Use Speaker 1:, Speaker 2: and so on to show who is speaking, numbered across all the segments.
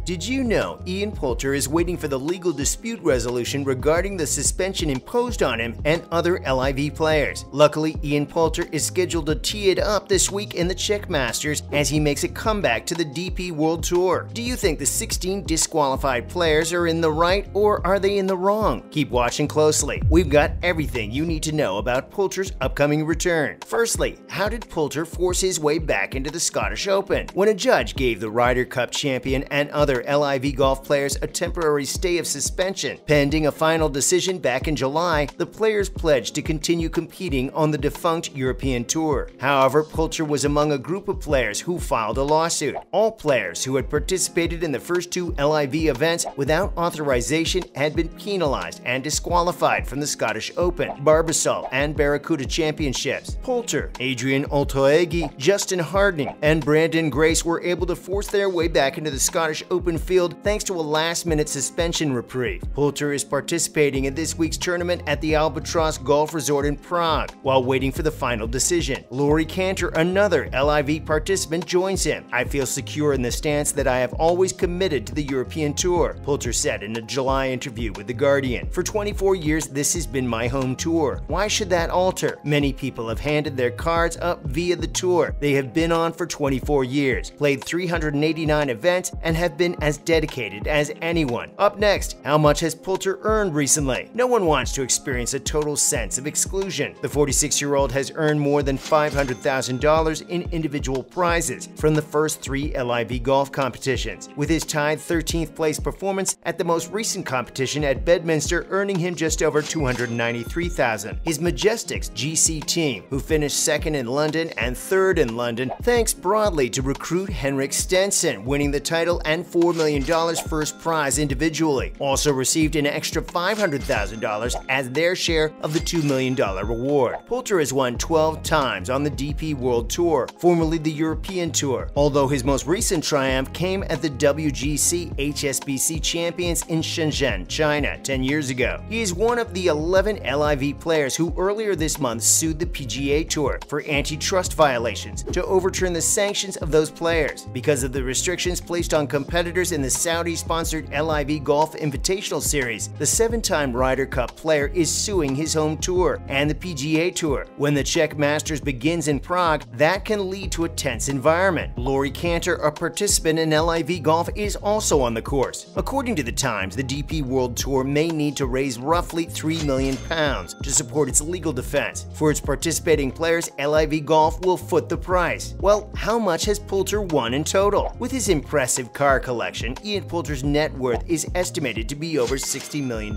Speaker 1: Did you know Ian Poulter is waiting for the legal dispute resolution regarding the suspension imposed on him and other LIV players? Luckily, Ian Poulter is scheduled to tee it up this week in the Czech Masters as he makes a comeback to the DP World Tour. Do you think the 16 disqualified players are in the right, or are they in the wrong? Keep watching closely. We've got everything you need to know about Poulter's upcoming return. Firstly, how did Poulter force his way back into the Scottish Open? When a judge gave the Ryder Cup champion and other LIV Golf players a temporary stay of suspension pending a final decision back in July, the players pledged to continue competing on the defunct European Tour. However, Poulter was among a group of players who filed a lawsuit. All players who had participated in the first two LIV events without authorization had been penalized and disqualified from the Scottish Open, Barbasol, and Barracuda championships. Poulter, Adrian Otaegui, Harding and Branden Grace were able to force their way back into the Scottish Open field thanks to a last-minute suspension reprieve. Poulter is participating in this week's tournament at the Albatross Golf Resort in Prague while waiting for the final decision. Laurie Canter, another LIV participant, joins him. "I feel secure in the stance that I have always committed to the European Tour," Poulter said in a July interview with The Guardian. "For 24 years, this has been my home tour. Why should that alter? Many people have handed their cards up via the tour they have been on for 24 years, played 389 events, and have been as dedicated as anyone." Up next, how much has Poulter earned recently? No one wants to experience a total sense of exclusion. The 46-year-old has earned more than $500,000 in individual prizes from the first three LIV golf competitions, with his tied 13th place performance at the most recent competition at Bedminster earning him just over $293,000. His Majestics GC team, who finished second in London and third in London, thanks broadly to recruit Henrik Stenson, winning the title and $4 million first prize individually, also received an extra $500,000 as their share of the $2 million reward. Poulter has won 12 times on the DP World Tour, formerly the European Tour, although his most recent triumph came at the WGC HSBC Champions in Shenzhen, China, 10 years ago. He is one of the 11 LIV players who earlier this month sued the PGA Tour for antitrust violations to overturn the sanctions of those players. Because of the restrictions placed on competitors in the Saudi-sponsored LIV Golf Invitational Series, the 7-time Ryder Cup player is suing his home tour and the PGA Tour. When the Czech Masters begins in Prague, that can lead to a tense environment. Laurie Canter, a participant in LIV Golf, is also on the course. According to the Times, the DP World Tour may need to raise roughly £3 million to support its legal defense. For its participating players, LIV Golf will foot the price. Well, how much has Poulter won in total? With his impressive car collection, Ian Poulter's net worth is estimated to be over $60 million.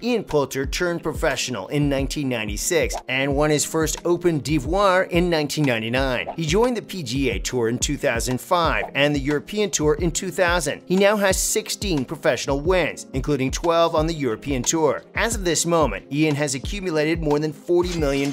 Speaker 1: Ian Poulter turned professional in 1996 and won his first Open d'Ivoire in 1999. He joined the PGA Tour in 2005 and the European Tour in 2000. He now has 16 professional wins, including 12 on the European Tour. As of this moment, Ian has accumulated more than $40 million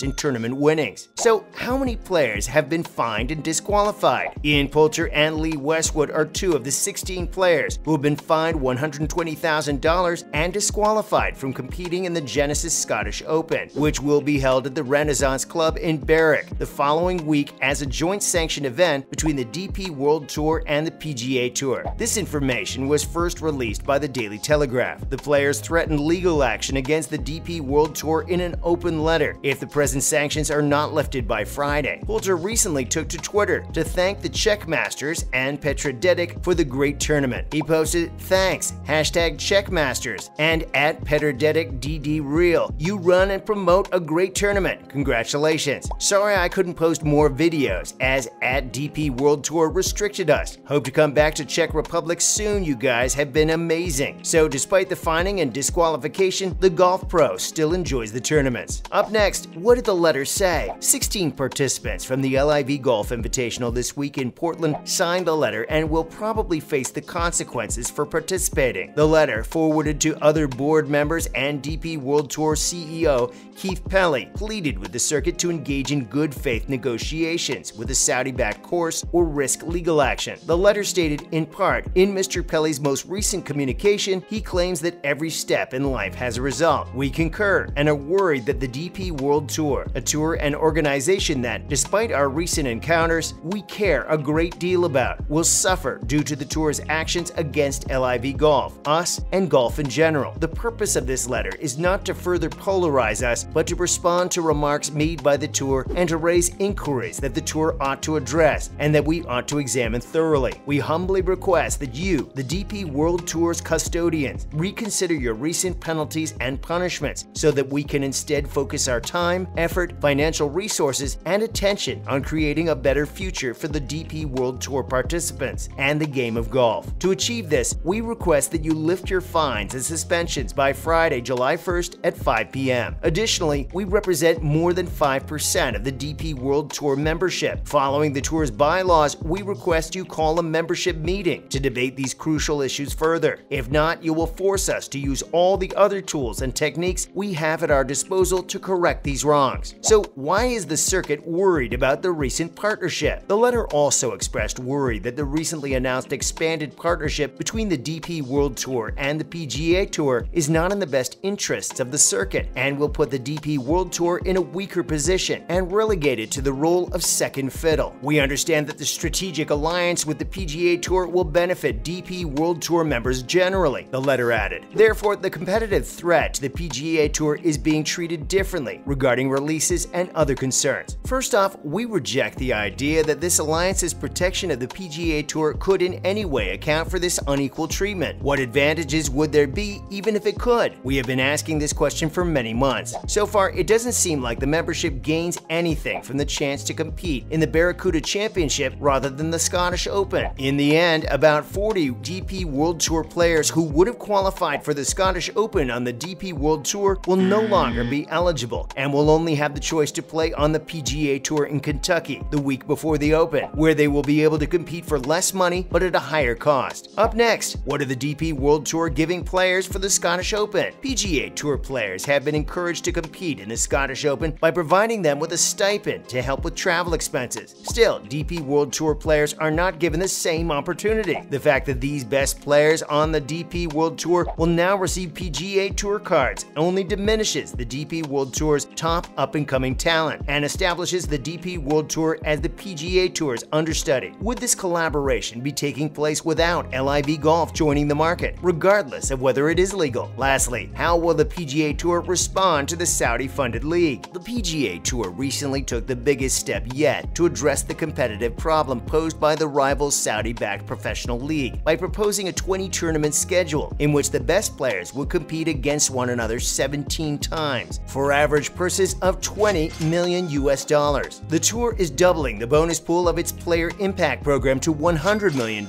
Speaker 1: in tournament winnings. So, how many players have been fined and disqualified? Ian Poulter and Lee Westwood are two of the 16 players who have been fined $120,000 and disqualified from competing in the Genesis Scottish Open, which will be held at the Renaissance Club in Barracuda the following week as a joint sanctioned event between the DP World Tour and the PGA Tour. This information was first released by the Daily Telegraph. The players threatened legal action against the DP World Tour in an open letter if the present sanctions are not lifted by Friday. Poulter recently took to Twitter to thank the Czech Masters and Petr Dedic for the great tournament. He posted, "Thanks, #Czech Masters, and @PetrDedic_DD_Real. You run and promote a great tournament. Congratulations. Sorry I couldn't post more videos as @DP World Tour restricted us. Hope to come back to Czech Republic soon. You guys have been amazing." So despite the fining and disqualification, the golf pro still enjoys the tournaments. Up next, what did the letter say? 16 participants from the LIV Golf Invitational this week in Portland signed the letter and will probably face the consequences for participating. The letter, forwarded to other board members and DP World Tour CEO Keith Pelly, pleaded with the circuit to engage in good faith negotiations with a Saudi-backed course or risk legal action. The letter stated, in part, in Mr. Pelly's most recent communication, he claims that every step in life has a result. We concur and are worried that the DP World Tour, a tour and organization that, despite our recent encounters, we care a great deal about, will suffer due to the tour's actions against LIV Golf, us, and golf in general. The purpose of this letter is not to further polarize us, but to respond to remarks made by the tour and to raise inquiries that the tour ought to address and that we ought to examine thoroughly. We humbly request that you, the DP World Tour's custodians, reconsider your recent penalties and punishments so that we can instead focus our time, effort, financial resources, and attention on creating a better future for the DP World Tour participants and the game of golf. To achieve this, we request that you lift your fines and suspensions by Friday, July 1st at 5 p.m. Additionally, we represent more than 5% of the DP World Tour membership. Following the tour's bylaws, we request you call a membership meeting to debate these crucial issues further. If not, you will force us to use all the other tools and techniques we have at our disposal to correct these wrongs. So why is the circuit worried about the recent partnership? The letter also expressed worry that the recently announced expanded partnership between the DP World Tour and the PGA Tour is not in the best interests of the circuit and will put the DP World Tour in a weaker position and relegate it to the role of second fiddle. We understand that the strategic alliance with the PGA Tour will benefit DP World Tour members generally, the letter added. Therefore, the competitive threat to the PGA Tour is being treated differently regarding releases and other concerns. First off, we reject the idea that this alliance's protection of the PGA Tour could in any way account for this unequal treatment. What advantages would there be even if it could? We have been asking this question for many months. So far, it doesn't seem like the membership gains anything from the chance to compete in the Barracuda Championship rather than the Scottish Open. In the end, about 40 DP World Tour players who would have qualified for the Scottish Open on the DP World Tour will no longer be eligible and will only have the choice to play on the PGA Tour in Kentucky the week before the Open, where they will be able to compete for less money but at a higher cost. Up next, what are the DP World Tour giving players for the Scottish Open? PGA Tour players have been encouraged to compete in the Scottish Open by providing them with a stipend to help with travel expenses. Still, DP World Tour players are not given the same opportunity. The fact that these best players on the DP World Tour will now receive PGA Tour cards only diminishes the DP World Tour's top up-and-coming talent and establishes the DP World Tour as the PGA Tour's understudy. Would this collaboration be taking place without LIV Golf joining the market, regardless of whether it is legal? Lastly, how will the PGA Tour respond to the Saudi-funded league? The PGA Tour recently took the biggest step yet to address the competitive problem posed by the rival Saudi-backed professional league by proposing a 20-tournament schedule in which the best players would compete against one another 17 times for average purses of $20 million. The tour is doubling the bonus pool of its player impact program to $100 million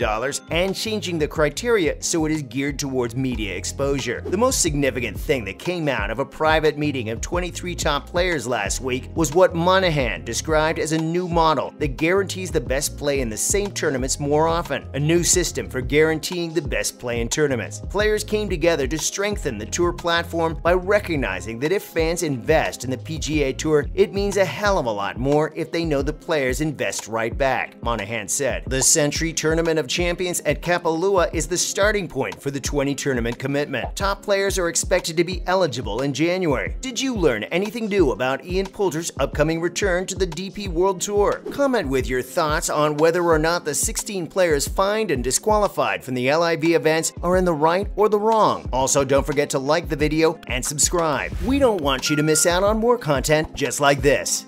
Speaker 1: and changing the criteria so it is geared towards media exposure. The most significant thing that came out of a private meeting of 23 top players last week was what Monahan described as a new model that guarantees the best play in the same tournaments more often, a new system for guaranteeing the best play in tournaments. Players came together to strengthen the tour platform by recognizing that if fans invest in the PGA Tour, it means a hell of a lot more if they know the players invest right back, Monahan said. The Century Tournament of Champions at Kapalua is the starting point for the 20-tournament commitment. Top players are expected to be eligible in January. Did you learn anything new about Ian Poulter's upcoming return to the DP World Tour? Comment with your thoughts on whether or not the 16 players fined and disqualified from the LIV events are in the right or the wrong. Also, don't forget to like the video and subscribe. We don't want you to miss out on more content just like this.